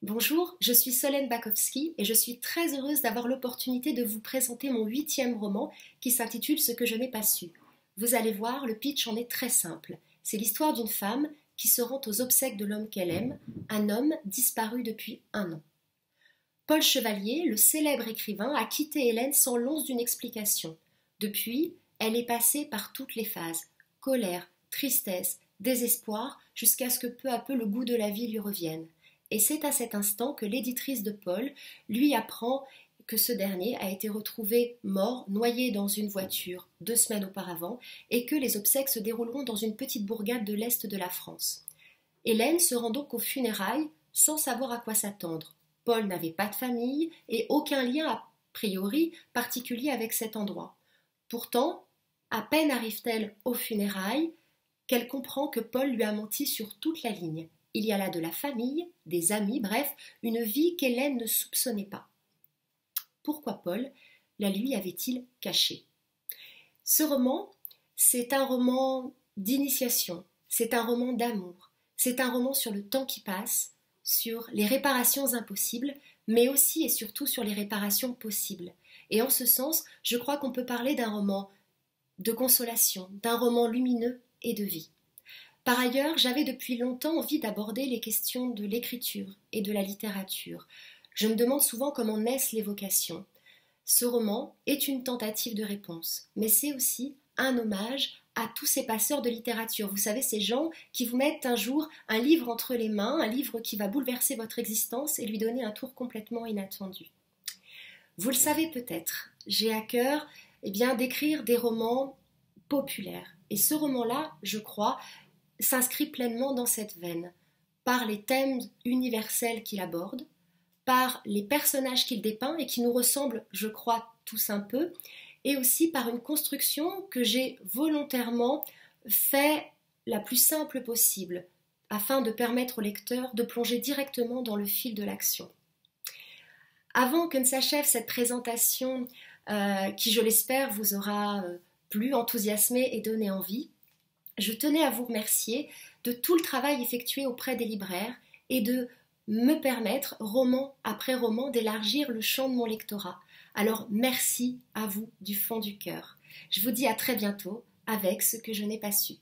Bonjour, je suis Solène Bakowski et je suis très heureuse d'avoir l'opportunité de vous présenter mon 8e roman qui s'intitule Ce que je n'ai pas su. Vous allez voir, le pitch en est très simple. C'est l'histoire d'une femme qui se rend aux obsèques de l'homme qu'elle aime, un homme disparu depuis 1 an. Paul Chevalier, le célèbre écrivain, a quitté Hélène sans l'once d'une explication. Depuis, elle est passée par toutes les phases, colère, tristesse, désespoir, jusqu'à ce que peu à peu le goût de la vie lui revienne. Et c'est à cet instant que l'éditrice de Paul lui apprend que ce dernier a été retrouvé mort, noyé dans une voiture 2 semaines auparavant, et que les obsèques se dérouleront dans une petite bourgade de l'est de la France. Hélène se rend donc aux funérailles sans savoir à quoi s'attendre. Paul n'avait pas de famille et aucun lien a priori particulier avec cet endroit. Pourtant, à peine arrive-t-elle aux funérailles qu'elle comprend que Paul lui a menti sur toute la ligne. Il y a là de la famille, des amis, bref, une vie qu'Hélène ne soupçonnait pas. Pourquoi Paul la lui avait-il cachée? Ce roman, c'est un roman d'initiation, c'est un roman d'amour, c'est un roman sur le temps qui passe, sur les réparations impossibles, mais aussi et surtout sur les réparations possibles. Et en ce sens, je crois qu'on peut parler d'un roman de consolation, d'un roman lumineux et de vie. Par ailleurs, j'avais depuis longtemps envie d'aborder les questions de l'écriture et de la littérature. Je me demande souvent comment naissent les vocations. Ce roman est une tentative de réponse, mais c'est aussi un hommage à tous ces passeurs de littérature. Vous savez, ces gens qui vous mettent un jour un livre entre les mains, un livre qui va bouleverser votre existence et lui donner un tour complètement inattendu. Vous le savez peut-être, j'ai à cœur d'écrire des romans populaires. Et ce roman-là, je crois, s'inscrit pleinement dans cette veine, par les thèmes universels qu'il aborde, par les personnages qu'il dépeint et qui nous ressemblent, je crois, tous un peu, et aussi par une construction que j'ai volontairement fait la plus simple possible, afin de permettre au lecteur de plonger directement dans le fil de l'action. Avant que ne s'achève cette présentation, qui, je l'espère, vous aura plu, enthousiasmé et donné envie, je tenais à vous remercier de tout le travail effectué auprès des libraires et de me permettre, roman après roman, d'élargir le champ de mon lectorat. Alors merci à vous du fond du cœur. Je vous dis à très bientôt avec Ce que je n'ai pas su.